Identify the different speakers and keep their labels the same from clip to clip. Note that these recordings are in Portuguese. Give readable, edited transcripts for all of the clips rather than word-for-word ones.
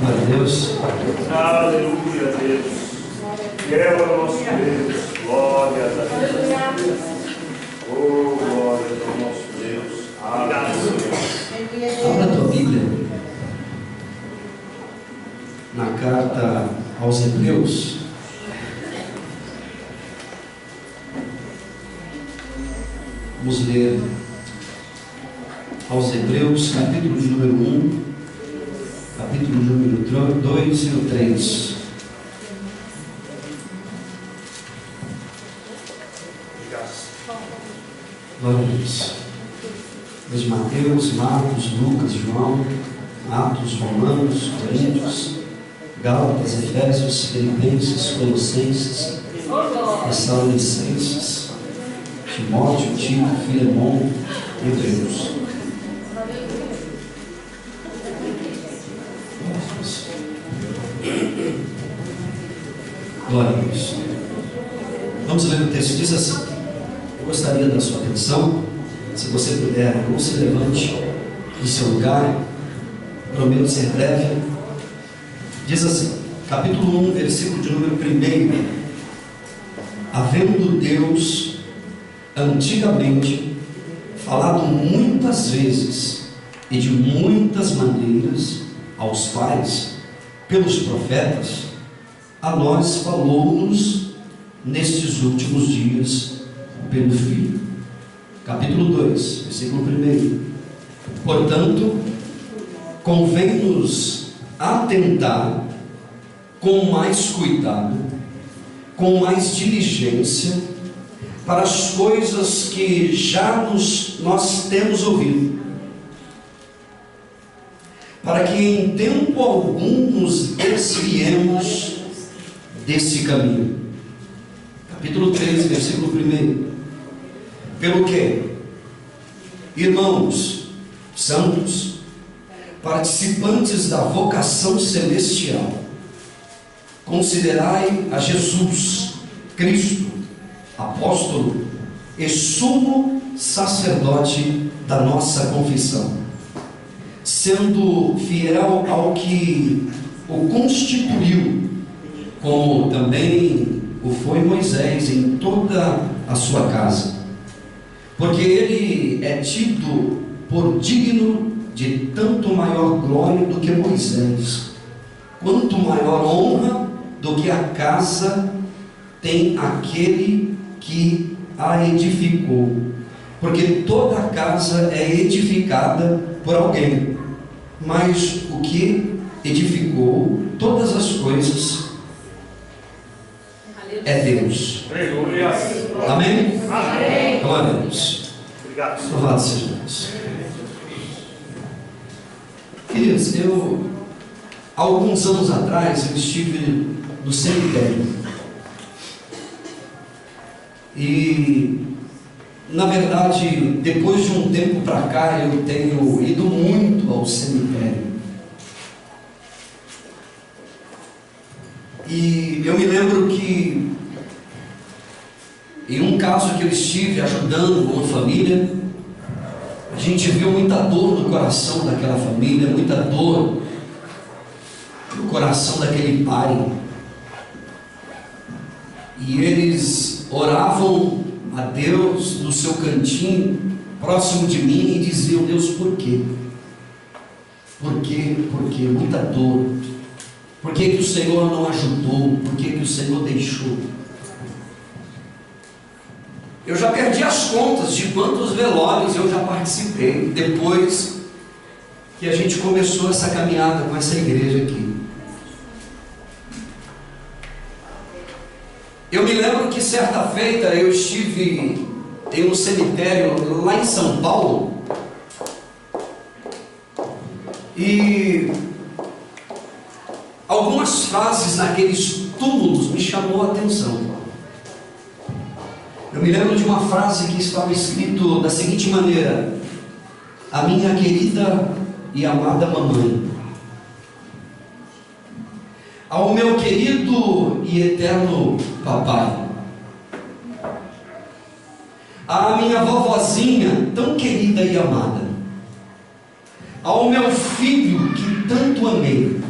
Speaker 1: Glória a Deus.
Speaker 2: Aleluia, Deus. É o nosso Deus. Glória a Deus. Oh, glória ao nosso Deus. Aleluia.
Speaker 1: Abra a tua Bíblia na carta aos Hebreus. Vamos ler aos Hebreus, capítulo de número 1, capítulo de número 2 e o 3. Glória a Deus. Os Mateus, Marcos, Lucas, João, Atos, Romanos, Coríntios, Gálatas, Efésios, Filipenses, Colossenses, Tessalonicenses, Timóteo, Tito, Filemão, Hebreus. Glória a Deus. Vamos ler o texto. Diz assim: eu gostaria da sua atenção. Se você puder, não se levante do seu lugar. Prometo ser breve. Diz assim, capítulo 1, versículo de número 1. Havendo Deus antigamente falado muitas vezes e de muitas maneiras aos pais pelos profetas, a nós falou-nos nestes últimos dias pelo Filho. Capítulo 2, versículo 1. Portanto, convém-nos atentar com mais cuidado, com mais diligência, para as coisas que já nós temos ouvido, para que em tempo algum nos desviemos desse caminho. Capítulo 3, versículo 1. Pelo que, irmãos santos, participantes da vocação celestial, considerai a Jesus Cristo, apóstolo e sumo sacerdote da nossa confissão, sendo fiel ao que o constituiu, como também o foi Moisés em toda a sua casa. Porque ele é tido por digno de tanto maior glória do que Moisés, quanto maior honra do que a casa tem aquele que a edificou. Porque toda a casa é edificada por alguém, mas o que edificou todas as coisas é Deus. Amém?
Speaker 2: Amém.
Speaker 1: Glória a Deus.
Speaker 2: Obrigado.
Speaker 1: Louvado seja Deus. Queridos, há alguns anos atrás, eu estive no cemitério. E, na verdade, depois de um tempo para cá, eu tenho ido muito ao cemitério. E eu me lembro que, em um caso que eu estive ajudando uma família, a gente viu muita dor no coração daquela família, muita dor no coração daquele pai. E eles oravam a Deus no seu cantinho, próximo de mim, e diziam: Deus, por quê? Por quê? Por quê? Muita dor. Por que o Senhor não ajudou? Por que o Senhor deixou? Eu já perdi as contas de quantos velórios eu já participei depois que a gente começou essa caminhada com essa igreja aqui. Eu me lembro que certa feita eu estive em um cemitério lá em São Paulo e algumas frases naqueles túmulos me chamou a atenção. Eu me lembro de uma frase que estava escrito da seguinte maneira: a minha querida e amada mamãe, ao meu querido e eterno papai, à minha vovozinha tão querida e amada, ao meu filho que tanto amei,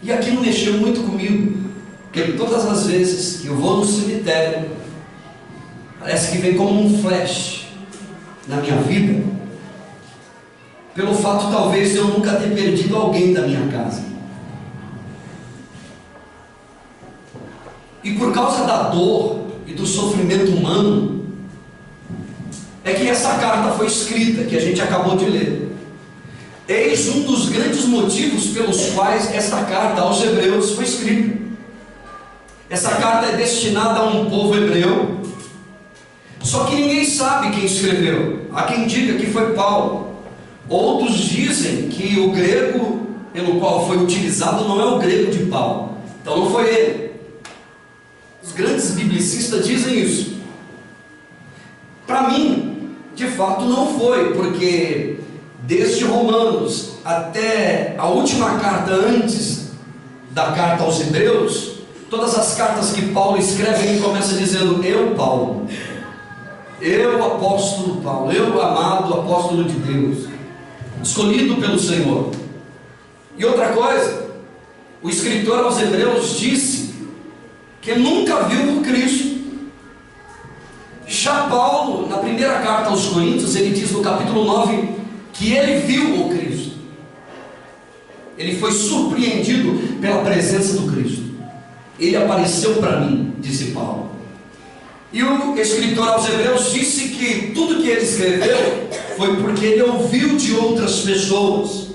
Speaker 1: E aquilo mexeu muito comigo, porque todas as vezes que eu vou no cemitério, parece que vem como um flash na minha vida, pelo fato talvez de eu nunca ter perdido alguém da minha casa. E por causa da dor e do sofrimento humano, é que essa carta foi escrita, que a gente acabou de ler. Eis um dos grandes motivos pelos quais esta carta aos Hebreus foi escrita. Essa carta é destinada a um povo hebreu, só que ninguém sabe quem escreveu. Há quem diga que foi Paulo. Outros dizem que o grego pelo qual foi utilizado não é o grego de Paulo, então não foi ele. Os grandes biblicistas dizem isso. Para mim, de fato não foi, porque desde Romanos até a última carta antes da carta aos Hebreus, todas as cartas que Paulo escreve, ele começa dizendo: eu, Paulo, eu, apóstolo Paulo, eu, amado apóstolo de Deus, escolhido pelo Senhor. E outra coisa, o escritor aos Hebreus disse que nunca viu o Cristo. Já Paulo, na primeira carta aos Coríntios, ele diz no capítulo 9 que ele viu o Cristo. Ele foi surpreendido pela presença do Cristo. Ele apareceu para mim, disse Paulo. E o escritor aos Hebreus disse que tudo que ele escreveu foi porque ele ouviu de outras pessoas.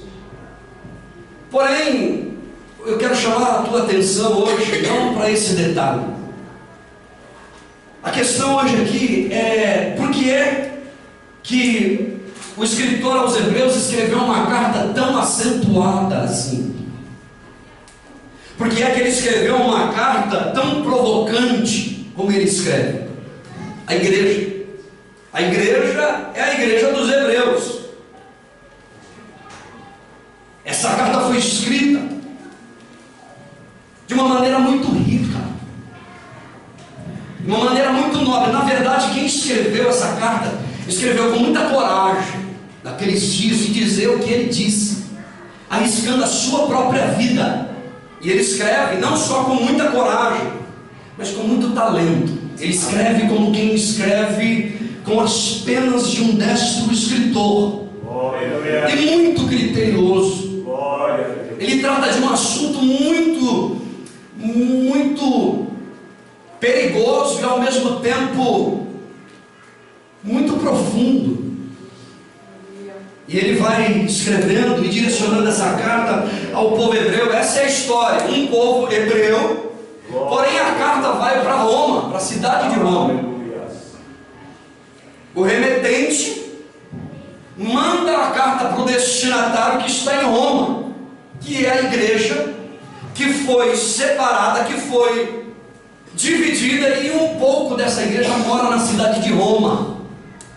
Speaker 1: Porém, eu quero chamar a tua atenção hoje não para esse detalhe. A questão hoje aqui é por que é que o escritor aos Hebreus escreveu uma carta tão acentuada assim? Por que é que ele escreveu uma carta tão provocante como ele escreve? A igreja é a igreja dos Hebreus. Essa carta foi escrita de uma maneira muito rica, de uma maneira muito nobre. Na verdade, quem escreveu essa carta, escreveu com muita coragem, naqueles dias, de dizer o que ele disse, arriscando a sua própria vida. E ele escreve não só com muita coragem, mas com muito talento. Ele escreve como quem escreve com as penas de um destro escritor, e muito criterioso. Ele trata de um assunto muito perigoso e ao mesmo tempo muito profundo. E ele vai escrevendo e direcionando essa carta ao povo hebreu. Essa é a história, um povo hebreu, porém a carta vai para Roma, para a cidade de Roma. O remetente manda a carta para o destinatário que está em Roma, que é a igreja que foi separada, que foi dividida, e um pouco dessa igreja mora na cidade de Roma.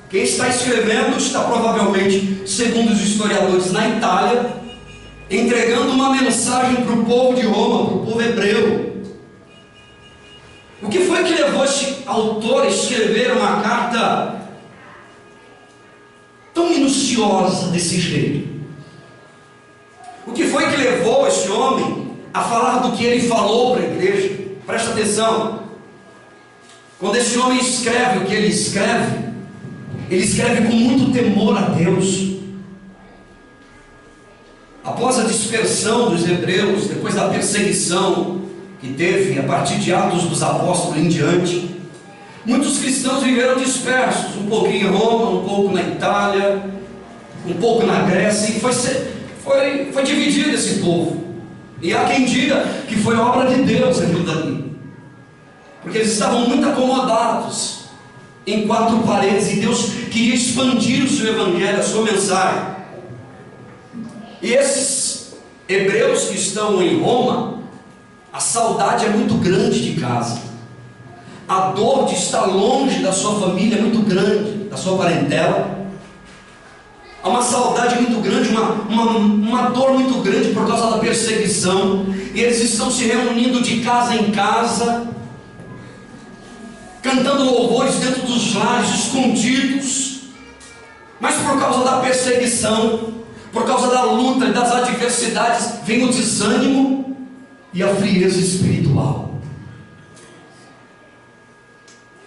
Speaker 1: Quem está escrevendo está provavelmente, segundo os historiadores, na Itália, entregando uma mensagem para o povo de Roma, para o povo hebreu. O que foi que levou este autor a escrever uma carta tão minuciosa desse jeito? O que foi que levou esse homem a falar do que ele falou para a igreja? Presta atenção. Quando esse homem escreve o que ele escreve com muito temor a Deus. Após a dispersão dos hebreus, depois da perseguição que teve a partir de Atos dos Apóstolos em diante, muitos cristãos viveram dispersos, um pouco em Roma, um pouco na Itália, um pouco na Grécia, e foi dividido esse povo. E há quem diga que foi obra de Deus aquilo dali, porque eles estavam muito acomodados em quatro paredes, e Deus queria expandir o seu evangelho, a sua mensagem. E esses hebreus que estão em Roma, a saudade é muito grande de casa, a dor de estar longe da sua família é muito grande, da sua parentela. Há uma saudade muito grande, uma dor muito grande por causa da perseguição, e eles estão se reunindo de casa em casa, cantando louvores dentro dos lares, escondidos. Mas por causa da perseguição, por causa da luta e das adversidades, vem o desânimo, e a frieza espiritual.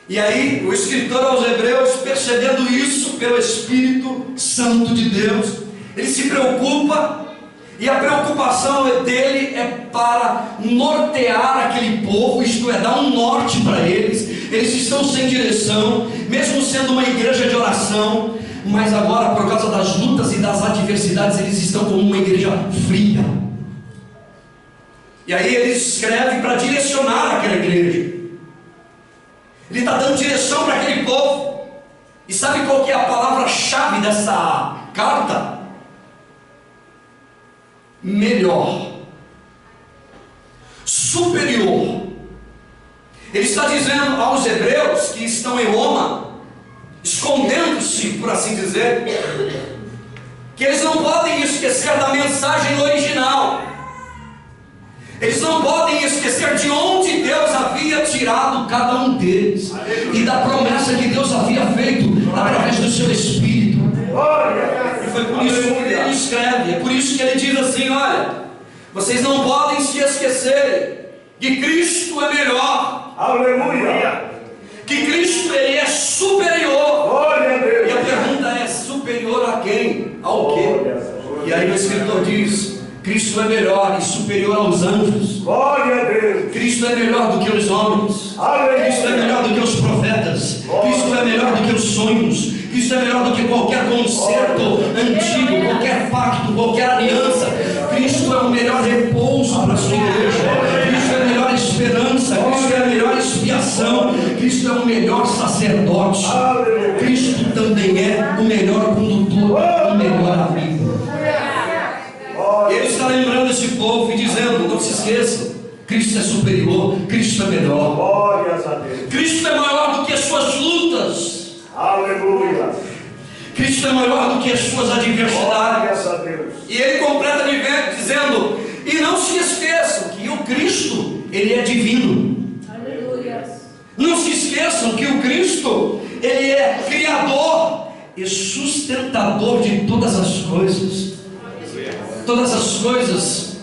Speaker 1: E aí, o escritor aos Hebreus, percebendo isso pelo Espírito Santo de Deus, ele se preocupa, e a preocupação dele é para nortear aquele povo, isto é, dar um norte para eles. Eles estão sem direção, mesmo sendo uma igreja de oração, mas agora, por causa das lutas e das adversidades, eles estão como uma igreja fria. E aí ele escreve para direcionar aquela igreja. Ele está dando direção para aquele povo. E sabe qual que é a palavra-chave dessa carta? Melhor, superior. Ele está dizendo aos hebreus que estão em Roma, escondendo-se, por assim dizer, que eles não podem esquecer da mensagem original. Eles não podem esquecer de onde Deus havia tirado cada um deles, e da promessa que Deus havia feito através do seu Espírito. E foi por isso que ele escreve, é por isso que ele diz assim: olha, vocês não podem se esquecer que Cristo é melhor.
Speaker 2: Aleluia!
Speaker 1: Que Cristo, ele é superior.
Speaker 2: Glória a Deus!
Speaker 1: E a pergunta é: superior a quem? Ao quê? E aí o escritor diz: Cristo é melhor e superior aos anjos.
Speaker 2: Glória a Deus!
Speaker 1: Cristo é melhor do que os homens.
Speaker 2: Aleluia!
Speaker 1: Cristo é melhor do que os profetas. Cristo é melhor do que os sonhos. Cristo é melhor do que qualquer concerto antigo, qualquer pacto, qualquer aliança. Cristo é o melhor repouso para a sua igreja. Cristo é a melhor esperança. Cristo é a melhor expiação. Cristo é o melhor sacerdote. Cristo também é o melhor condutor, o melhor amigo. Ele está lembrando esse povo e dizendo: não se esqueçam, Cristo é superior, Cristo é melhor.
Speaker 2: Glórias a Deus!
Speaker 1: Cristo é maior do que as suas lutas.
Speaker 2: Aleluia!
Speaker 1: Cristo é maior do que as suas adversidades.
Speaker 2: Glórias a Deus!
Speaker 1: E ele completa dizendo: e não se esqueçam que o Cristo, ele é divino.
Speaker 3: Aleluia!
Speaker 1: Não se esqueçam que o Cristo, ele é criador e sustentador de todas as coisas. Todas as coisas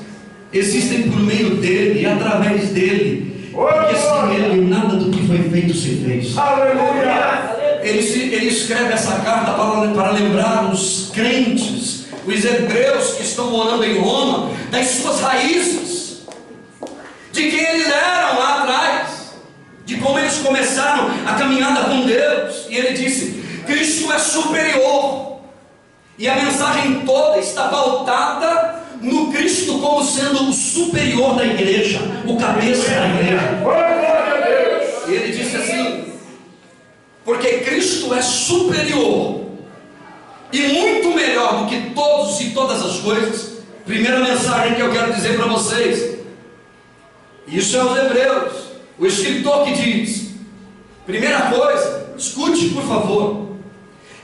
Speaker 1: existem por meio dele e através dele, porque sem ele nada do que foi feito se fez.
Speaker 2: Aleluia!
Speaker 1: Ele escreve essa carta para lembrar os crentes, os hebreus que estão morando em Roma, das suas raízes, de quem eles eram lá atrás, de como eles começaram a caminhada com Deus. E ele disse: Cristo é superior. E a mensagem toda está pautada no Cristo como sendo o superior da igreja, o cabeça da igreja. E ele disse assim: porque Cristo é superior e muito melhor do que todos e todas as coisas. Primeira mensagem que eu quero dizer para vocês, isso é aos hebreus, o escritor que diz: primeira coisa, escute por favor,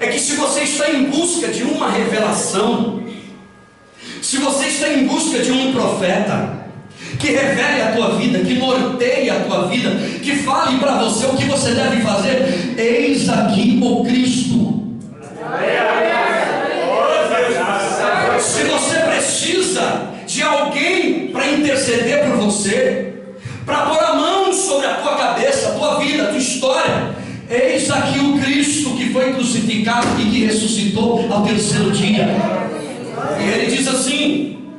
Speaker 1: é que se você está em busca de uma revelação, se você está em busca de um profeta que revele a tua vida, que norteie a tua vida, que fale para você o que você deve fazer, eis aqui o Cristo. Se você precisa de alguém para interceder por você, para pôr a mão sobre a tua cabeça, a tua vida, a tua história, eis aqui o Cristo que foi crucificado e que ressuscitou ao terceiro dia. E ele diz assim: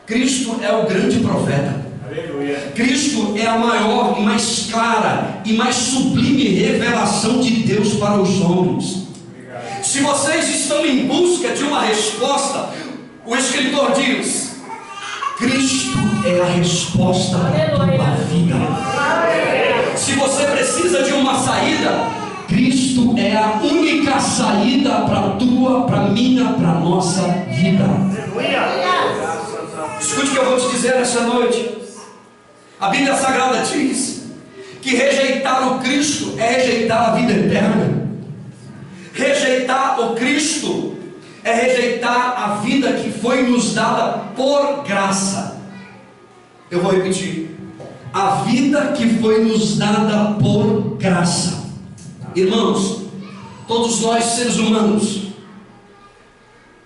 Speaker 1: Cristo é o grande profeta.
Speaker 2: Aleluia!
Speaker 1: Cristo é a maior e mais clara e mais sublime revelação de Deus para os homens. Se vocês estão em busca de uma resposta, o escritor diz: Cristo é a resposta para a tua vida. Se você precisa de uma saída, Cristo é a única saída para a tua, para a minha, para a nossa vida. Escute o que eu vou te dizer essa noite. A Bíblia Sagrada diz que rejeitar o Cristo é rejeitar a vida eterna. Rejeitar o Cristo é rejeitar a vida que foi nos dada por graça. Eu vou repetir: a vida que foi nos dada por graça. Irmãos, todos nós seres humanos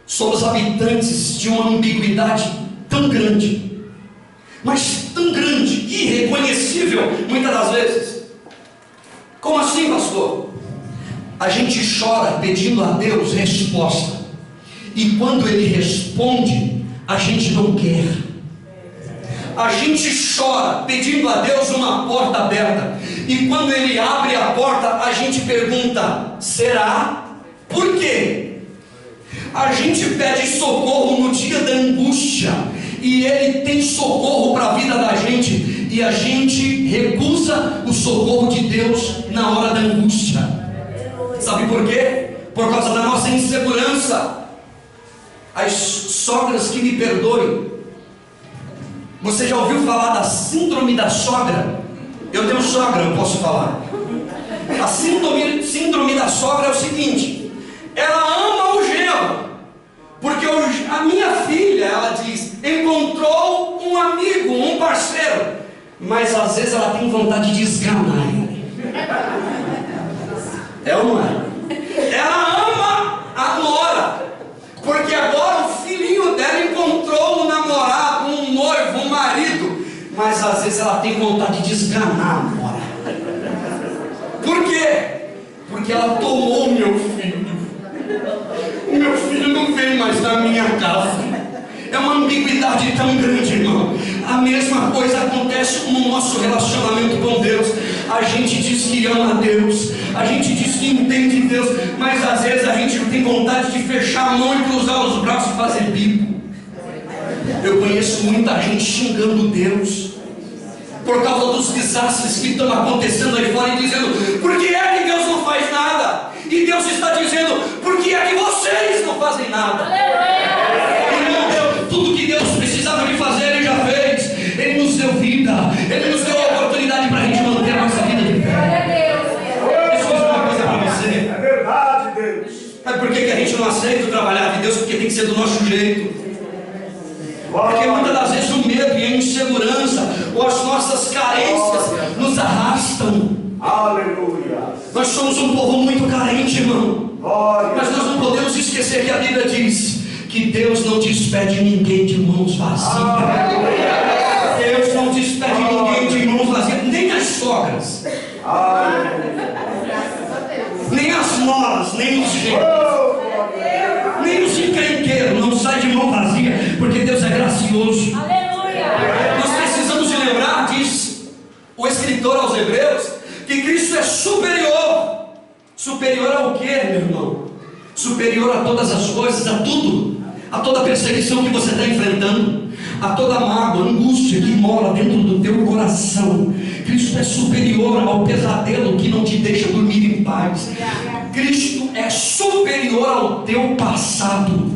Speaker 1: somos habitantes de uma ambiguidade tão grande, mas tão grande, irreconhecível, muitas das vezes. Como assim, pastor? A gente chora pedindo a Deus resposta, e quando Ele responde, a gente não quer. A gente chora pedindo a Deus uma porta aberta, e quando Ele abre a porta, a gente pergunta: será? Por quê? A gente pede socorro no dia da angústia, e Ele tem socorro para a vida da gente, e a gente recusa o socorro de Deus na hora da angústia. Sabe por quê? Por causa da nossa insegurança. As sogras que me perdoem, você já ouviu falar da síndrome da sogra? Eu tenho sogra, eu posso falar. A síndrome da sogra é o seguinte: ela ama o genro, porque a minha filha, ela diz, encontrou um amigo, um parceiro, mas às vezes ela tem vontade de esganar ele. É ou não é? Ela ama a nora, porque agora o filhinho dela encontrou um namorado, um noivo, um marido, mas às vezes ela tem vontade de esganar a nora. Por quê? Porque ela tomou o meu filho. O meu filho não vem mais na minha casa. É uma ambiguidade tão grande, irmão. A mesma coisa acontece no nosso relacionamento com Deus. A gente diz que ama a Deus, a gente diz que entende Deus, mas às vezes a gente tem vontade de fechar a mão e cruzar os braços e fazer bico. Eu conheço muita gente xingando Deus por causa dos desastres que estão acontecendo aí fora, e dizendo: por que é que Deus não faz nada? E Deus está dizendo: por que é que vocês não fazem nada? Irmão, tudo que Deus precisava de fazer, Ele já fez. Ele nos deu vida, Ele nos deu a oportunidade para a gente manter a nossa vida de pé. Deixa eu dizer uma coisa para você.
Speaker 2: É verdade, Deus.
Speaker 1: Sabe por que a gente não aceita o trabalhar de Deus? Porque tem que ser do nosso jeito. Porque muitas das vezes o medo e a insegurança, ou as nossas carências, nos arrastam.
Speaker 2: Aleluia.
Speaker 1: Nós somos um povo muito carente, irmão.
Speaker 2: Glória.
Speaker 1: Mas nós não podemos esquecer que a Bíblia diz que Deus não despede ninguém de mãos vazias. Deus não despede ninguém de mãos vazias, nem as sogras, nem as noras, nem os genros, nem os encrenqueiros. Não sai de mão vazia, porque Deus é gracioso. Nós precisamos de lembrar, diz o escritor aos Hebreus, que Cristo é superior. Superior ao que, meu irmão? Superior a todas as coisas, a tudo, a toda perseguição que você está enfrentando, a toda mágoa, angústia que mora dentro do teu coração. Cristo é superior ao pesadelo que não te deixa dormir em paz. Cristo é superior ao teu passado.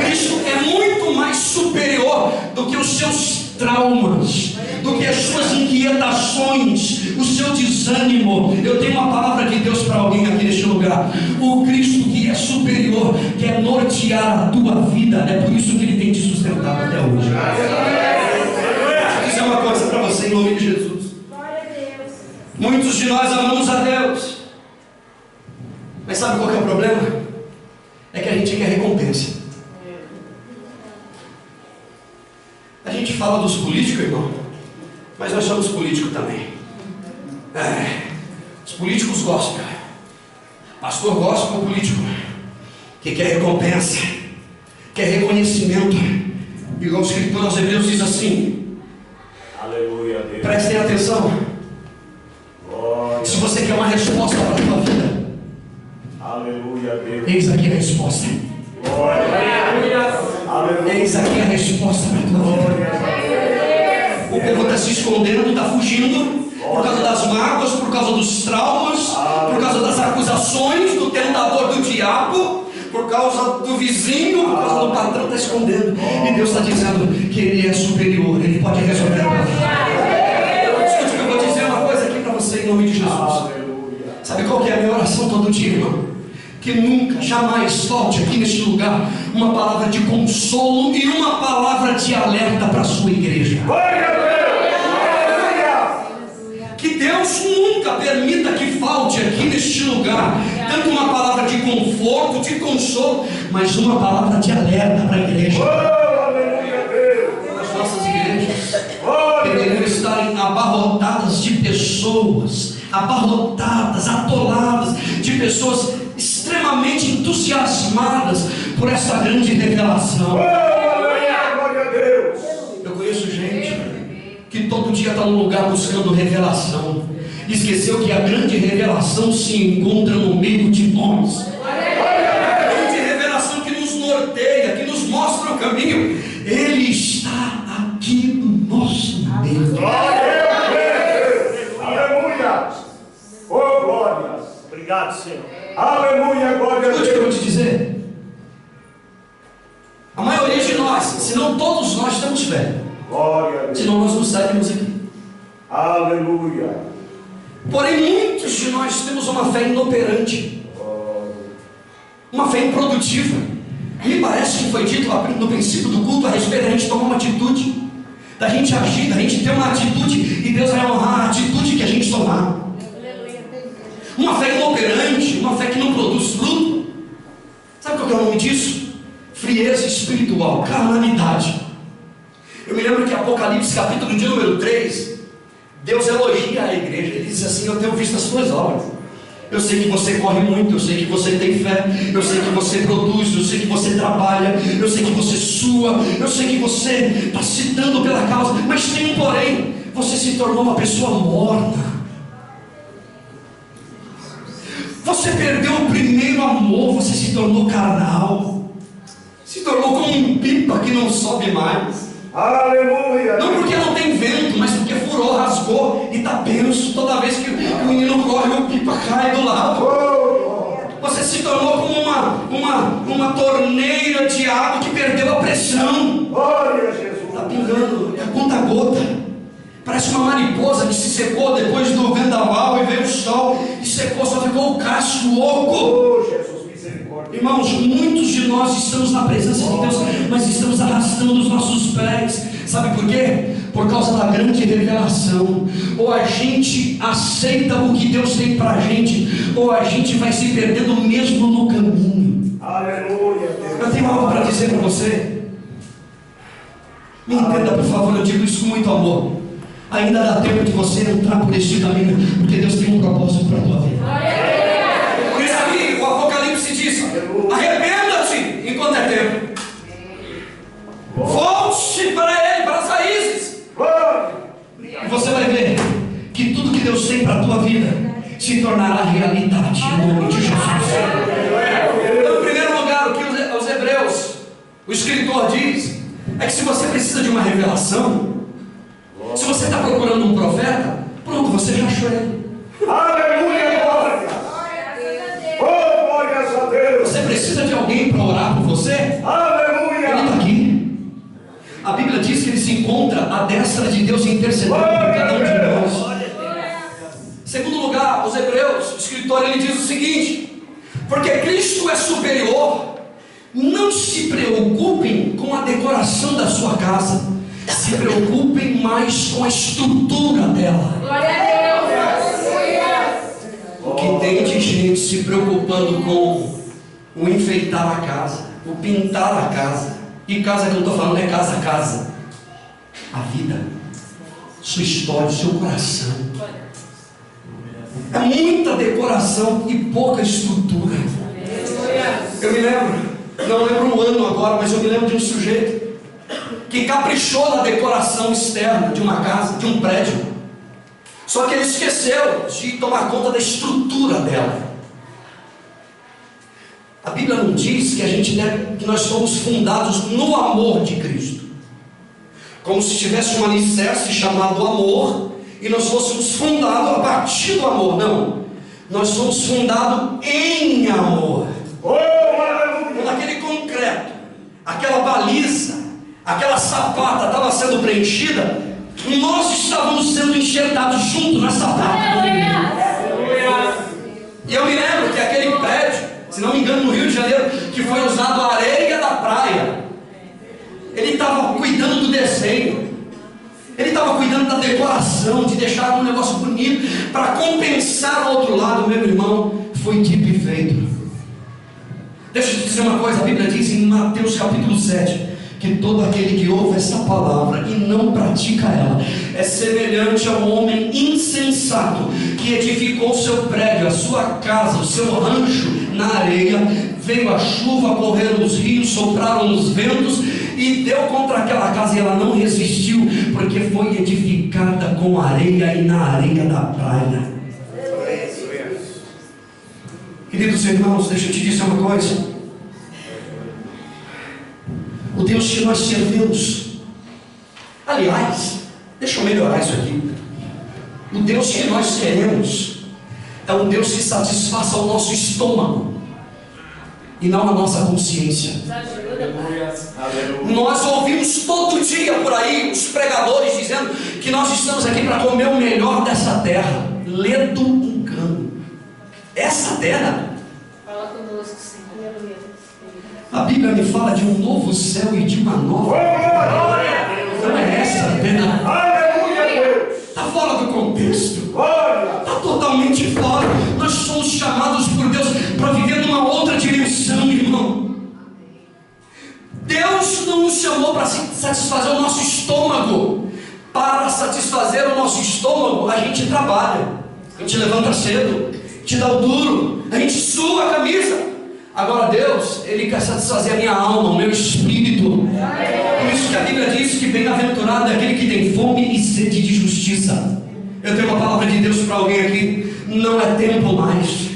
Speaker 1: Cristo é muito mais superior do que os seus traumas, do que as suas inquietações, o seu desânimo. Eu tenho uma palavra de Deus para alguém aqui neste lugar. O Cristo que é superior quer nortear a tua vida. É por isso que Ele tem te sustentado até hoje. Deixa eu dizer uma coisa para você em nome de Jesus. Muitos de nós amamos a Deus, mas sabe qual que é o problema? É que a gente quer recompensa. A gente fala dos políticos, irmão, mas nós somos políticos também. Os políticos gospel, pastor gospel político, que quer recompensa, quer reconhecimento. Igual o escritor aos Hebreus diz assim:
Speaker 2: Aleluia, Deus.
Speaker 1: prestem atenção.
Speaker 2: Glória.
Speaker 1: Se você quer uma resposta para a tua vida,
Speaker 2: Aleluia, Deus.
Speaker 1: eis aqui a resposta.
Speaker 2: Glória. Aleluia.
Speaker 1: Eis aqui a resposta para a tua vida. O povo está se escondendo, está fugindo, por causa das mágoas, por causa dos traumas, por causa das acusações do tentador, do diabo, por causa do vizinho, por causa do patrão, está escondendo. E Deus está dizendo que Ele é superior, Ele pode resolver a tua vida. Escute que eu vou dizer uma coisa aqui para você em nome de Jesus. Sabe qual que é a minha oração todo dia, irmão? Que nunca, jamais falte aqui neste lugar uma palavra de consolo e uma palavra de alerta para a sua igreja. Que Deus nunca permita que falte aqui neste lugar tanto uma palavra de conforto, de consolo, mas uma palavra de alerta para a igreja. Nas nossas igrejas, pessoas abarrotadas, atoladas, de pessoas extremamente entusiasmadas por essa grande revelação.
Speaker 2: Glória a Deus.
Speaker 1: Eu conheço gente que todo dia está num lugar buscando revelação, esqueceu que a grande revelação se encontra no meio de nós. A grande revelação que nos norteia, que nos mostra o caminho, Ele está aqui no nosso meio.
Speaker 2: Glória a Deus. Aleluia. Oh, glória. Obrigado, Senhor. Aleluia, glória a
Speaker 1: Escute o que eu vou
Speaker 2: Deus.
Speaker 1: te dizer. A maioria de nós, se não todos nós, temos fé.
Speaker 2: Glória a Deus.
Speaker 1: Senão nós não estaríamos aqui.
Speaker 2: Aleluia.
Speaker 1: Porém, muitos de nós temos uma fé inoperante, uma fé improdutiva. Me parece que foi dito lá no princípio do culto a respeito da gente tomar uma atitude, da gente agir, da gente ter uma atitude, e Deus vai honrar a atitude que a gente tomar. Uma fé inoperante, uma fé que não produz fruto. Sabe qual que é o nome disso? Frieza espiritual, carnalidade. Eu me lembro que Apocalipse capítulo de número 3, Deus elogia a igreja. Ele diz assim: eu tenho visto as suas obras. Eu sei que você corre muito, eu sei que você tem fé, eu sei que você produz, eu sei que você trabalha, eu sei que você sua, eu sei que você está se dando pela causa, mas tem um porém: você se tornou uma pessoa morna. Você perdeu o primeiro amor, você se tornou carnal, se tornou como um pipa que não sobe mais.
Speaker 2: Aleluia.
Speaker 1: Não porque não tem vento, mas porque furou, rasgou e está penso. Toda vez que o menino corre, o pipa cai do lado. Você se tornou como uma torneira de água que perdeu a pressão.
Speaker 2: Glória a Jesus.
Speaker 1: Está pingando, é conta-gota. Parece uma mariposa que se secou depois do vendaval e veio o sol e secou, só ficou o casco oco.
Speaker 2: Oh, Jesus, misericórdia.
Speaker 1: Irmãos, muitos de nós estamos na presença de Deus, mas estamos arrastando os nossos pés. Sabe por quê? Por causa da grande revelação. Ou a gente aceita o que Deus tem para a gente, ou a gente vai se perdendo mesmo no caminho.
Speaker 2: Aleluia, Deus.
Speaker 1: Eu tenho algo para dizer para você. Me entenda, por favor, eu digo isso com muito amor. Ainda dá tempo de você entrar por este caminho, porque Deus tem um propósito para a tua vida. Por isso aqui o Apocalipse diz: arrependa-te enquanto é tempo. Volte para Ele, para as raízes. E você vai ver que tudo que Deus tem para a tua vida se tornará realidade em nome de Jesus. Então, em primeiro lugar, o que os Hebreus, o escritor diz, é que se você precisa de uma revelação, se você está procurando um profeta, pronto, você já achou ele.
Speaker 2: Aleluia, glória. Oh, glórias a Deus.
Speaker 1: Você precisa de alguém para orar por você? Ele
Speaker 2: Aleluia.
Speaker 1: está aqui. A Bíblia diz que ele se encontra à destra de Deus intercedendo por cada um de nós. Segundo lugar, os Hebreus, o escritor, ele diz o seguinte: porque Cristo é superior, não se preocupem com a decoração da sua casa, se preocupem mais com a estrutura dela.
Speaker 3: Glória a Deus.
Speaker 1: O que tem de gente se preocupando com o enfeitar a casa, o pintar a casa. E casa que eu estou falando é casa. A vida, sua história, o seu coração. É muita decoração e pouca estrutura. Eu me lembro, não lembro o ano agora, mas eu me lembro de um sujeito que caprichou na decoração externa de uma casa, de um prédio. Só que ele esqueceu de tomar conta da estrutura dela. A Bíblia não diz que nós somos fundados no amor de Cristo, como se tivesse um alicerce chamado amor, e nós fôssemos fundados a partir do amor. Não, nós somos fundados em amor. Quando aquele concreto, aquela baliza, aquela sapata estava sendo preenchida, nós estávamos sendo enxertados junto na sapata. E eu me lembro que aquele prédio, se não me engano, no Rio de Janeiro, que foi usado a areia da praia, ele estava cuidando do desenho, ele estava cuidando da decoração, de deixar um negócio bonito, para compensar o outro lado. Meu irmão, foi dito e feito. Deixa eu te dizer uma coisa, a Bíblia diz em Mateus capítulo 7, que todo aquele que ouve essa palavra e não pratica ela é semelhante ao homem insensato que edificou seu prédio, a sua casa, o seu rancho na areia. Veio a chuva, correram os rios, sopraram os ventos e deu contra aquela casa, e ela não resistiu, porque foi edificada com areia e na areia da praia. Queridos irmãos, deixa eu te dizer uma coisa. O Deus que nós servimos, aliás, deixa eu melhorar isso aqui. O Deus que nós seremos é um Deus que satisfaça o nosso estômago e não a nossa consciência. Nós ouvimos todo dia por aí os pregadores dizendo que nós estamos aqui para comer o melhor dessa terra. Ledo engano. Essa terra,
Speaker 3: Fala conosco, Senhor.
Speaker 1: a Bíblia me fala de um novo céu e de uma nova terra. Não é essa terra.
Speaker 2: Aleluia, Deus.
Speaker 1: Está fora do contexto.
Speaker 2: Glória.
Speaker 1: Está totalmente fora. Nós somos chamados por Deus para viver numa outra dimensão, irmão. Deus não nos chamou para satisfazer o nosso estômago. Para satisfazer o nosso estômago, a gente trabalha, a gente levanta cedo, a gente dá o duro, a gente sua a camisa. Agora Deus, Ele quer satisfazer a minha alma, o meu espírito. Por isso que a Bíblia diz que bem-aventurado é aquele que tem fome e sede de justiça. Eu tenho uma palavra de Deus para alguém aqui. Não é tempo mais.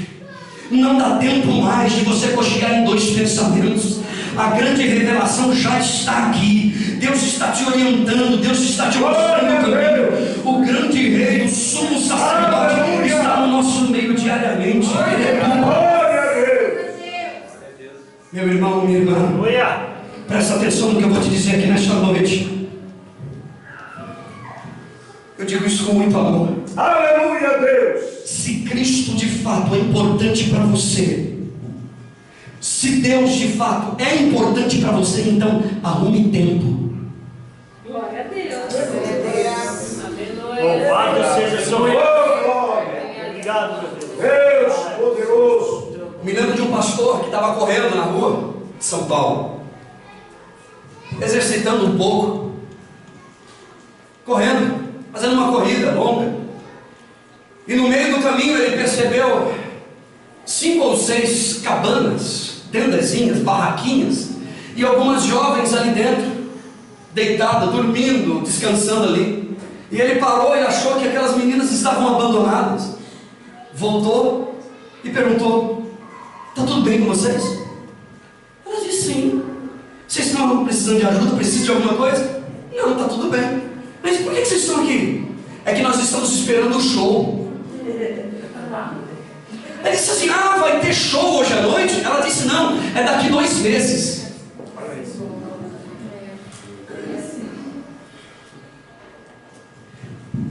Speaker 1: Não dá tempo mais de você cochear em dois pensamentos. A grande revelação já está aqui. Deus está te orientando. Deus está te mostrando o caminho. O grande rei, o sumo sacerdote, está no nosso meio diariamente. Meu irmão, minha irmã, presta atenção no que eu vou te dizer aqui nesta noite. Eu digo isso com muito amor.
Speaker 2: Aleluia, Deus.
Speaker 1: Se Cristo de fato é importante para você, se Deus de fato é importante para você, então arrume tempo.
Speaker 3: Glória a Deus.
Speaker 2: Louvado seja o Senhor. Obrigado, meu Deus. Deus poderoso.
Speaker 1: Me lembro de um pastor que estava correndo na rua de São Paulo, exercitando um pouco, correndo, fazendo uma corrida longa. E no meio do caminho ele percebeu 5 ou 6 cabanas, tendazinhas, barraquinhas, e algumas jovens ali dentro, deitadas, dormindo, descansando ali. E ele parou e achou que aquelas meninas estavam abandonadas. Voltou e perguntou: está tudo bem com vocês? Ela disse: sim. Vocês estão precisando de ajuda? Precisam de alguma coisa? Não, está tudo bem. Mas por que vocês estão aqui? É que nós estamos esperando o show. Ele disse assim: ah, vai ter show hoje à noite? Ela disse: não, é daqui 2 meses.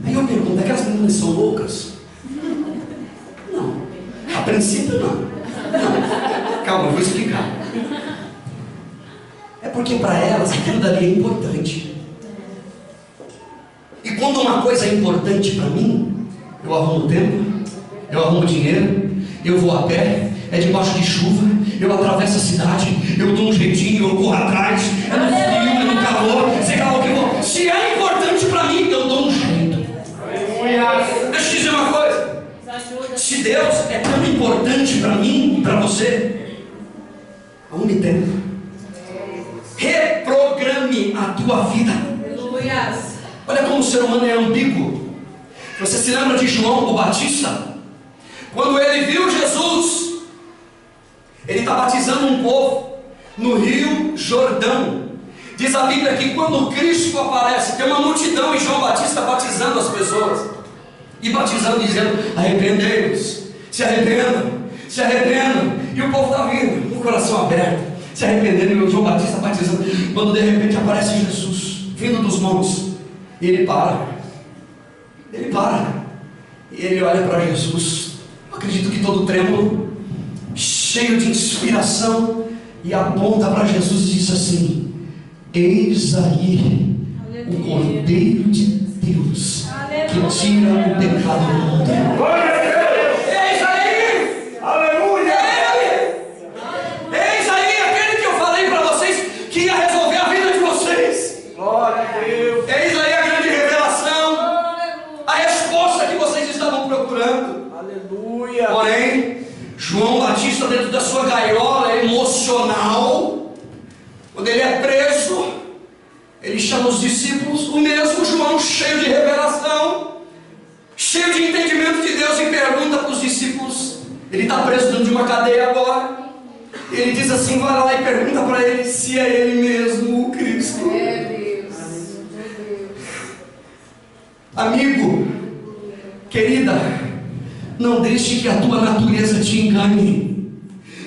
Speaker 1: Aí eu pergunto: aquelas meninas são loucas? Não, a princípio não. Calma, eu vou explicar. É porque para elas aquilo dali é importante. E quando uma coisa é importante para mim, eu arrumo tempo, eu arrumo dinheiro, eu vou a pé, é debaixo de chuva, eu atravesso a cidade, eu dou um jeitinho, eu corro atrás, é no frio, é no calor, sei lá o que eu vou. Se é importante para mim, eu dou um jeito. Deixa eu te dizer uma coisa. Se Deus é tão importante para mim e para você, arrume tempo, reprograme a tua vida. Olha como o ser humano é ambíguo. Você se lembra de João o Batista? Quando ele viu Jesus, ele está batizando um povo no Rio Jordão. Diz a Bíblia que quando Cristo aparece, tem uma multidão e João Batista batizando as pessoas. E batizando, dizendo: arrependei-vos, se arrependam, se arrependam. E o povo está vindo, com o coração aberto, se arrependendo. E o João Batista batizando. Quando de repente aparece Jesus, vindo dos montes, e ele para. Ele para. E ele olha para Jesus. Eu acredito que todo trêmulo, cheio de inspiração, e aponta para Jesus e diz assim: eis aí o Cordeiro de Deus que tira o pecado do mundo.
Speaker 2: Glória a Deus.
Speaker 1: Eis aí!
Speaker 2: Aleluia.
Speaker 1: Eis aí aquele que eu falei para vocês que ia resolver a vida de vocês. da sua gaiola emocional, quando ele é preso, ele chama os discípulos, o mesmo João, cheio de revelação, cheio de entendimento de Deus, e pergunta para os discípulos, ele está preso dentro de uma cadeia agora, ele diz assim, vai lá e pergunta para ele se é ele mesmo o Cristo. Amigo, querida, não deixe que a tua natureza te engane,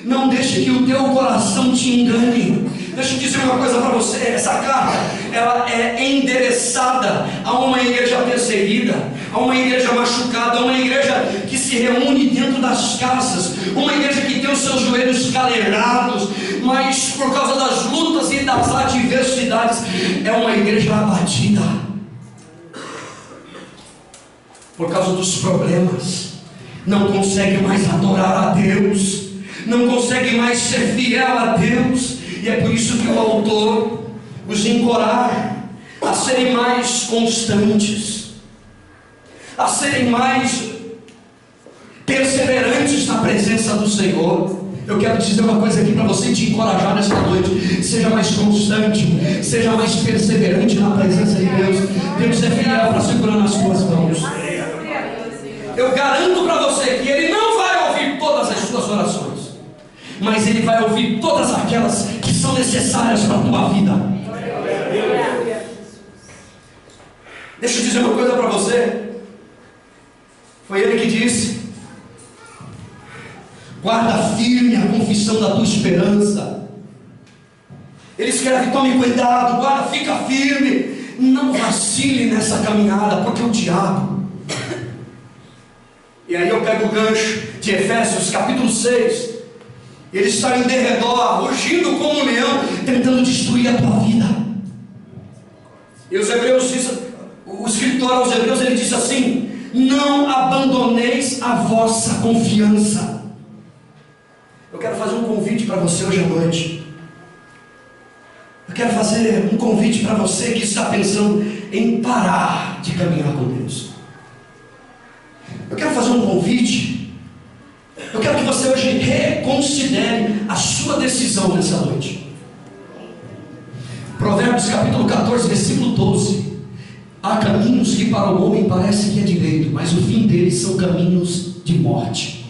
Speaker 1: não deixe que o teu coração te engane. Deixa eu dizer uma coisa para você, essa carta, ela é endereçada a uma igreja perseguida, a uma igreja machucada, a uma igreja que se reúne dentro das casas, uma igreja que tem os seus joelhos calejados, mas por causa das lutas e das adversidades, é uma igreja abatida, por causa dos problemas, não consegue mais adorar a Deus, não consegue mais ser fiel a Deus. E é por isso que o autor os encoraja a serem mais constantes, a serem mais perseverantes na presença do Senhor. Eu quero dizer uma coisa aqui para você, te encorajar nesta noite: seja mais constante, seja mais perseverante na presença de Deus. Deus é fiel para segurar nas suas mãos. Eu garanto para você que Ele não vai ouvir todas as suas orações, mas Ele vai ouvir todas aquelas que são necessárias para a tua vida. Deixa eu dizer uma coisa para você. Foi Ele que disse: guarda firme a confissão da tua esperança. Ele escreve: tome cuidado, guarda, fica firme, não vacile nessa caminhada, porque o diabo... E aí eu pego o gancho de Efésios capítulo 6. Ele está em derredor, rugindo como um leão, tentando destruir a tua vida. E os Hebreus dizem, o escritor aos Hebreus, ele diz assim: não abandoneis a vossa confiança. Eu quero fazer um convite para você hoje à noite. Eu quero fazer um convite para você que está pensando em parar de caminhar com Deus. Eu quero fazer um convite. Eu quero que você hoje reconsidere a sua decisão nessa noite. Provérbios capítulo 14, versículo 12. Há caminhos que para o homem parece que é direito, mas o fim deles são caminhos de morte.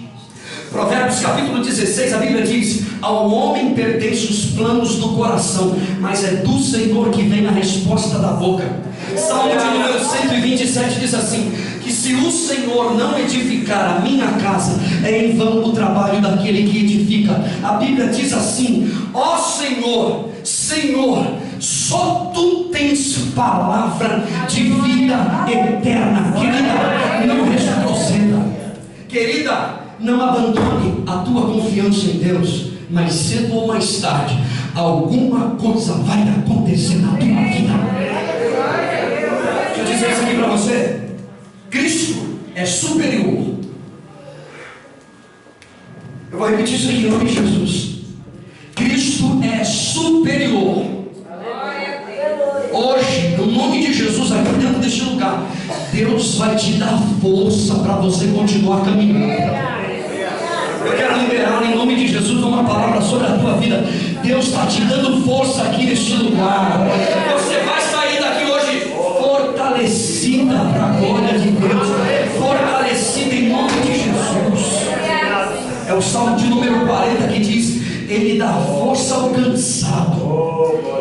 Speaker 1: Provérbios capítulo 16, a Bíblia diz: ao homem pertencem os planos do coração, mas é do Senhor que vem a resposta da boca. Salmo de número 127 diz assim: que se o Senhor não edificar a minha casa, é em vão o trabalho daquele que edifica. A Bíblia diz assim: ó Senhor, Senhor, só Tu tens palavra de vida eterna. Querida, não retroceda. Querida, não abandone a tua confiança em Deus, mas cedo ou mais tarde, alguma coisa vai acontecer na tua vida. Deixa eu dizer isso aqui para você: Cristo é superior. Eu vou repetir isso aqui em nome de Jesus. Cristo é superior. Hoje, no nome de Jesus, aqui dentro deste lugar, Deus vai te dar força para você continuar caminhando. Eu quero liberar em nome de Jesus uma palavra sobre a tua vida. Deus está te dando força aqui neste lugar. Você vai sair daqui hoje fortalecida para a glória de Deus, fortalecida em nome de Jesus. É o Salmo de número 40 que diz: Ele dá força ao cansado.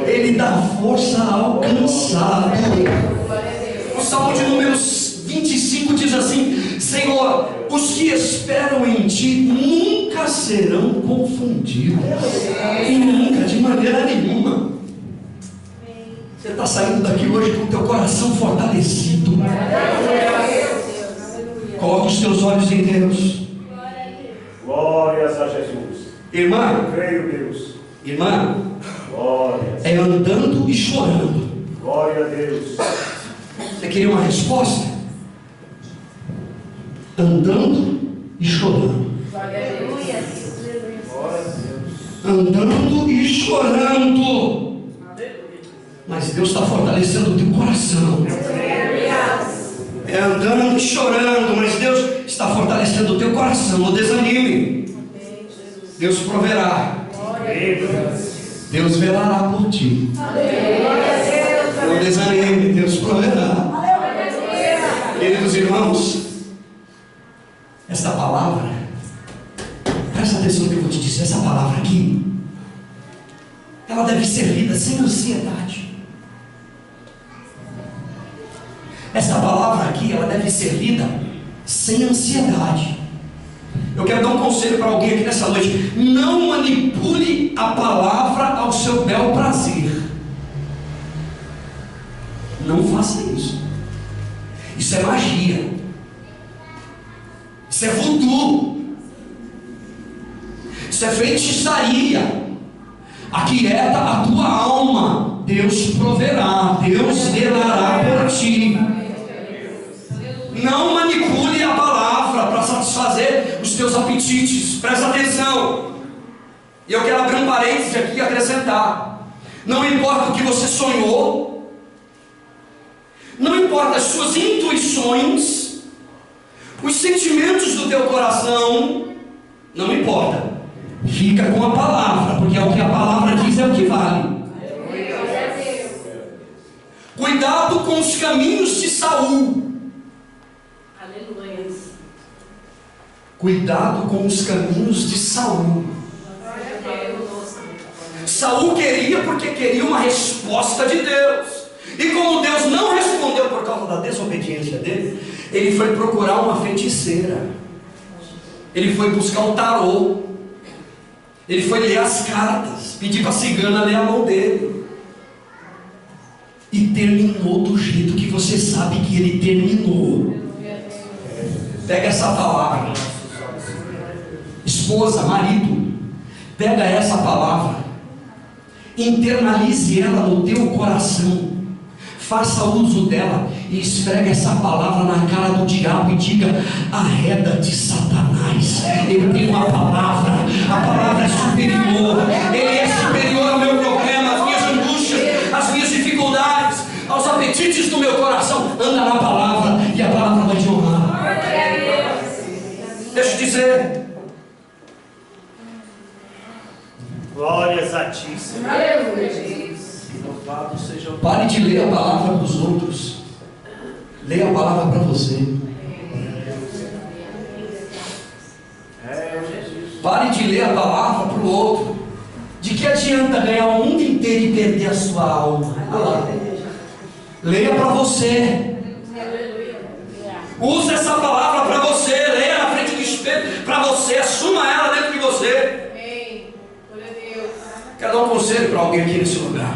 Speaker 1: Ele dá força ao cansado. O Salmo de número 25 diz assim: Senhor, os que esperam em Ti nunca serão confundidos. E nunca, de maneira nenhuma. Você está saindo daqui hoje com o teu coração fortalecido. Coloque os teus olhos em Deus.
Speaker 2: Glórias a Jesus.
Speaker 1: Irmã,
Speaker 2: Eu creio, Deus.
Speaker 1: Irmã,
Speaker 2: Glórias.
Speaker 1: é andando e chorando.
Speaker 2: Glória a Deus.
Speaker 1: Você queria uma resposta? Andando e chorando. Andando e chorando. Mas Deus está fortalecendo o teu coração. É andando e chorando, mas Deus está fortalecendo o teu coração. Não desanime. Deus proverá. Deus velará por ti. Não desanime, Deus proverá. Queridos irmãos, esta palavra, presta atenção no que eu vou te dizer, essa palavra aqui, ela deve ser lida sem ansiedade. Esta palavra aqui, ela deve ser lida sem ansiedade. Eu quero dar um conselho para alguém aqui nessa noite: não manipule a palavra ao seu bel prazer. Não faça isso. Isso é magia. Isso é voodoo. Isso é feitiçaria. Aquieta a tua alma. Deus proverá. Deus velará por ti. Não manipule a palavra para satisfazer os teus apetites. Presta atenção. E eu quero abrir um parênteses aqui e acrescentar. Não importa o que você sonhou, não importa as suas intuições, os sentimentos do teu coração, não importa. Fica com a palavra, porque é o que a palavra diz, é o que vale. Cuidado com os caminhos de Saul. Cuidado com os caminhos de Saul. Saul queria porque queria uma resposta de Deus. E como Deus não respondeu por causa da desobediência dele, ele foi procurar uma feiticeira. Ele foi buscar um tarô. Ele foi ler as cartas, pedir para a cigana ler a mão dele. E terminou do jeito que você sabe que ele terminou. Pega essa palavra. Esposa, marido, pega essa palavra, internalize ela no teu coração, faça uso dela e esfrega essa palavra na cara do diabo e diga: arreda de Satanás, eu tenho uma palavra, a palavra é superior, ele é superior ao meu problema, às minhas angústias, às minhas dificuldades, aos apetites do meu coração. Anda na palavra e a palavra vai te honrar. Deixa eu dizer,
Speaker 2: glórias a ti, Senhor.
Speaker 1: Louvado seja o Pare de ler a palavra para os outros. Leia a palavra para você. Pare de ler a palavra para o outro. De que adianta ganhar o mundo inteiro e perder a sua alma? Leia para você. Use essa palavra para você. Leia na frente do espelho para você. Assuma ela dentro de você. Quero dar um conselho para alguém aqui nesse lugar.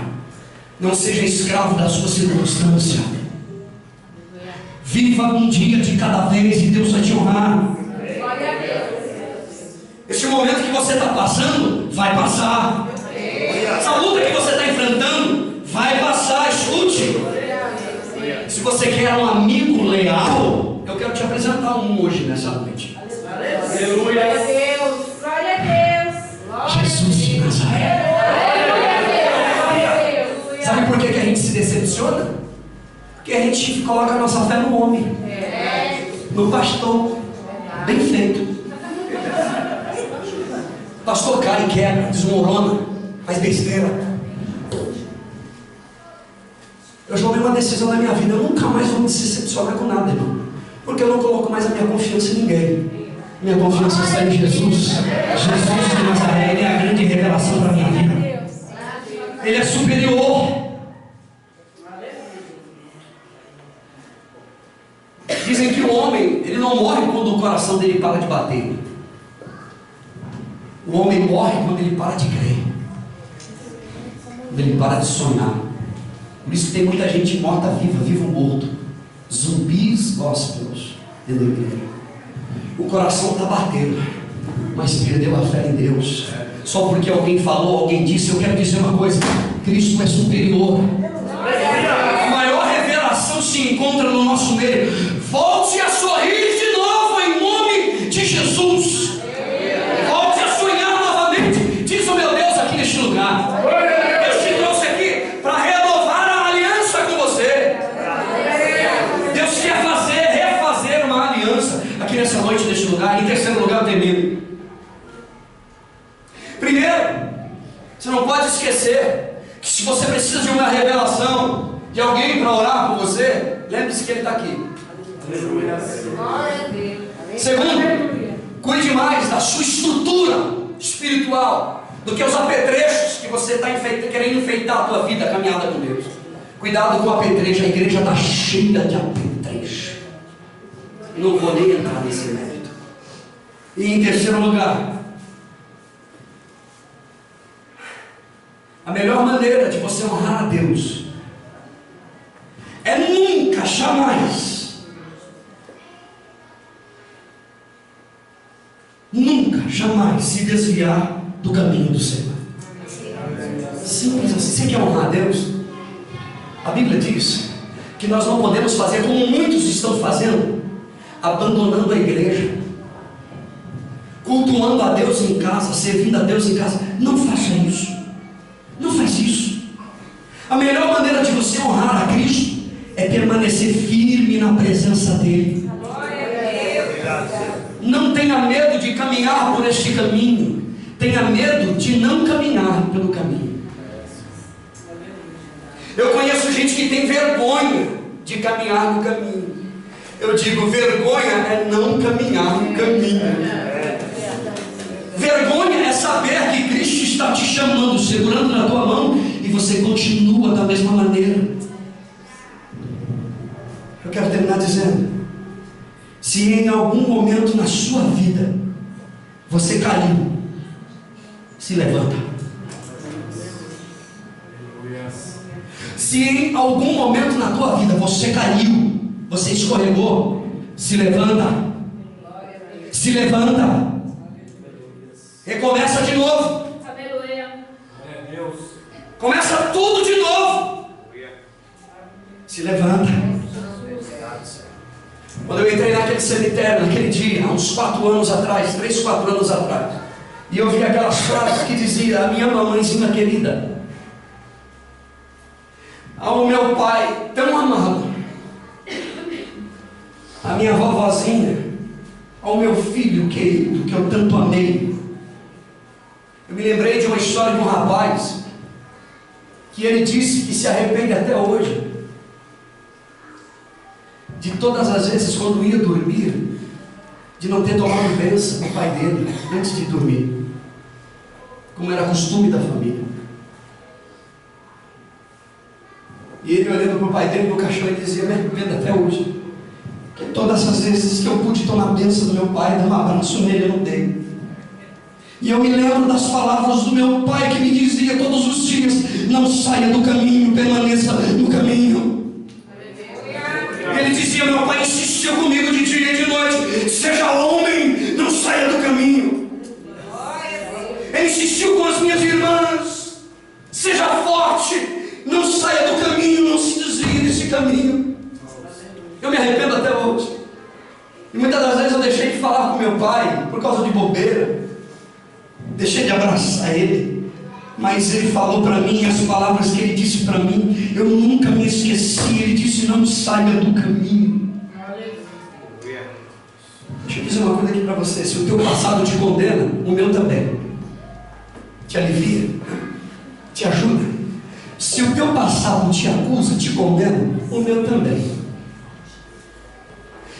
Speaker 1: Não seja escravo da sua circunstância. Viva um dia de cada vez e Deus vai te honrar. Esse momento que você está passando, vai passar. Essa luta que você está enfrentando, vai passar. Escute. Se você quer um amigo leal, eu quero te apresentar um hoje nessa noite. Aleluia.
Speaker 3: Glória a Deus. Glória a Deus.
Speaker 1: Jesus de Nazaré. Sabe por que a gente se decepciona? Porque a gente coloca a nossa fé no homem, no pastor. Bem feito. O pastor cai, quebra, desmorona, faz besteira. Eu já tomei uma decisão na minha vida: eu nunca mais vou me decepcionar com nada, irmão, porque eu não coloco mais a minha confiança em ninguém. Minha confiança está em Jesus. Jesus de Nazaré, Ele é a grande revelação para a minha vida. Ele é superior. Dizem que o homem, ele não morre quando o coração dele para de bater. O homem morre quando ele para de crer, quando ele para de sonhar. Por isso que tem muita gente morta-viva, vivo morto, zumbis gospels dentro da igreja. O coração está batendo, mas perdeu a fé em Deus. Só porque alguém falou, alguém disse. Eu quero dizer uma coisa: Cristo é superior. A maior revelação se encontra no nosso meio. Volte a sorrir de novo em nome de Jesus. Volte a sonhar novamente. Diz o meu Deus aqui neste lugar: Deus te trouxe aqui para renovar a aliança com você. Deus quer refazer uma aliança aqui nessa noite, neste lugar. Em terceiro lugar, eu termino. revelação de alguém para orar por você, lembre-se que ele está aqui. Segundo, cuide mais da sua estrutura espiritual do que os apetrechos que você está querendo enfeitar a tua vida, a caminhada com Deus. Cuidado com o apetrecho, a igreja está cheia de apetrecho. Não vou nem entrar nesse mérito. E em terceiro lugar, a melhor maneira de você honrar a Deus é nunca, jamais se desviar do caminho do Senhor. Simples assim. Você quer honrar a Deus? A Bíblia diz que nós não podemos fazer como muitos estão fazendo, abandonando a igreja, cultuando a Deus em casa, servindo a Deus em casa. Não faça isso. Não faz isso. A melhor maneira de você honrar a Cristo é permanecer firme na presença dEle. Não tenha medo de caminhar por este caminho. Tenha medo de não caminhar pelo caminho. Eu conheço gente que tem vergonha de caminhar no caminho. Eu digo, vergonha é não caminhar no caminho. Vergonha é saber que Cristo está te chamando, segurando na tua mão, e você continua da mesma maneira. Eu quero terminar dizendo: se em algum momento na sua vida você caiu, se levanta. Se em algum momento na tua vida você caiu, você escorregou, se levanta. Se levanta. Recomeça de novo.
Speaker 3: Aleluia.
Speaker 1: Começa tudo de novo. Se levanta. Quando eu entrei naquele cemitério, naquele dia, há uns 4 anos atrás, 3, 4 anos atrás, e eu vi aquelas frases que dizia: a minha mamãezinha querida, ao meu pai tão amado, a minha vovozinha, ao meu filho querido, que eu tanto amei. Eu me lembrei de uma história de um rapaz que ele disse que se arrepende até hoje de todas as vezes quando ia dormir, de não ter tomado bênção do pai dele antes de dormir, como era costume da família. E ele, olhando para o pai dele no caixão, ele dizia: me arrependo até hoje, que todas as vezes que eu pude tomar bênção do meu pai, dar um abraço nele, eu não dei. E eu me lembro das palavras do meu pai, que me dizia todos os dias: não saia do caminho, permaneça no caminho. Ele dizia, meu pai insistiu comigo de dia e de noite: seja homem, não saia do caminho. Ele insistiu com as minhas irmãs: seja forte, não saia do caminho, não se desvie desse caminho. Eu me arrependo até hoje. E muitas das vezes eu deixei de falar com meu pai por causa de bobeira, deixei de abraçar ele, mas ele falou para mim as palavras que ele disse para mim, eu nunca me esqueci. Ele disse: não saia do caminho. Deixa eu dizer uma coisa aqui para você: se o teu passado te condena, o meu também. Te alivia, te ajuda. Se o teu passado te acusa, te condena, o meu também.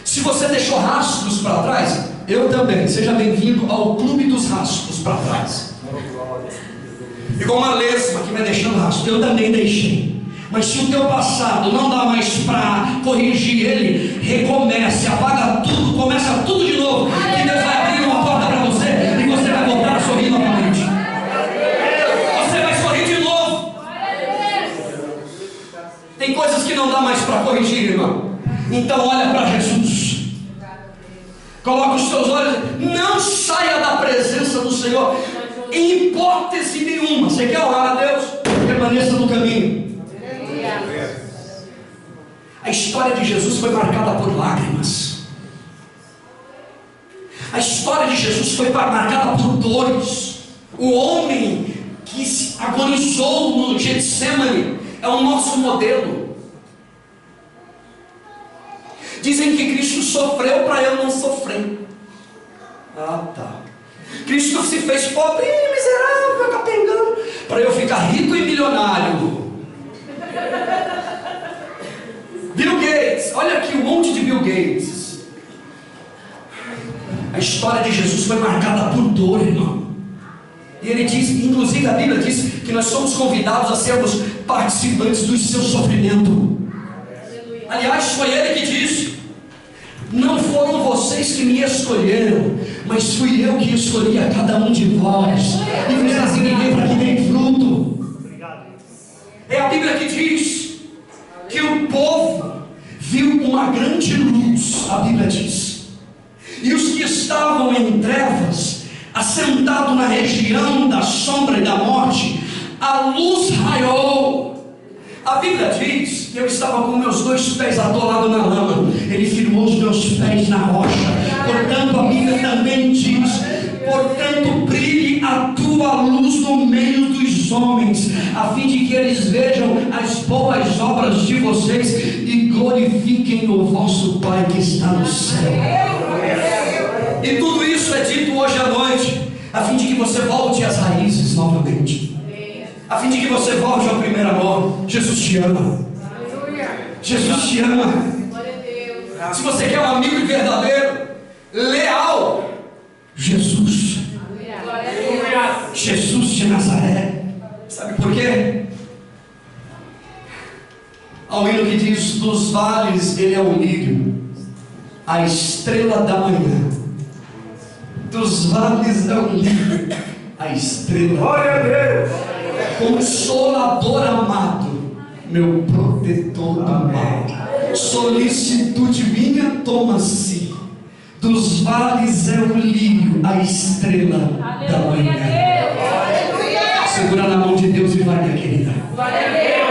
Speaker 1: Se você deixou rastros para trás, eu também. Seja bem-vindo ao clube dos rastros para trás. Igual uma lesma que vai deixando rastro, eu também deixei. Mas se o teu passado não dá mais para corrigir ele, recomece, apaga tudo, começa tudo de novo, que Deus vai abrir uma porta para você e você vai voltar a sorrir novamente. Você vai sorrir de novo. Tem coisas que não dá mais para corrigir, irmão. Então olha para Jesus, coloca os seus olhos, não saia da presença do Senhor em hipótese nenhuma. Você quer orar a Deus? Permaneça no caminho. A história de Jesus foi marcada por lágrimas. A história de Jesus foi marcada por dores. O homem que se agonizou no Getsemane é o nosso modelo. Dizem que Cristo sofreu para eu não sofrer. Ah, tá. Cristo se fez pobre e miserável, capengando, para eu ficar rico e milionário. Bill Gates, olha aqui um monte de Bill Gates. A história de Jesus foi marcada por dor, irmão. E ele diz, inclusive a Bíblia diz que nós somos convidados a sermos participantes do seu sofrimento. Aliás, foi ele que disse: não foram vocês que me escolheram, mas fui eu que escolhi a cada um de vós e vos designei para que deem fruto. É a Bíblia que diz que o povo viu uma grande luz, a Bíblia diz, e os que estavam em trevas, assentados na região da sombra e da morte, a luz raiou. A Bíblia diz que eu estava com meus 2 pés atolados na lama, ele firmou os meus pés na rocha. Portanto, a Bíblia também diz: portanto, brilhe a tua luz no meio dos homens, a fim de que eles vejam as boas obras de vocês e glorifiquem o vosso Pai que está no céu. E tudo isso é dito hoje à noite, a fim de que você volte às raízes novamente, a fim de que você volte ao primeiro amor. Jesus te ama. Jesus te ama. Se você quer um amigo verdadeiro, leal, Jesus. Jesus de Nazaré. Sabe por quê? Há um hino que diz: dos vales ele é o lírio, a estrela da manhã. Dos vales é o lírio, a estrela.
Speaker 2: Glória a Deus.
Speaker 1: Consolador amado, meu protetor do mal, solicitude minha toma-se. Dos vales é o lírio, a estrela da manhã. Segura na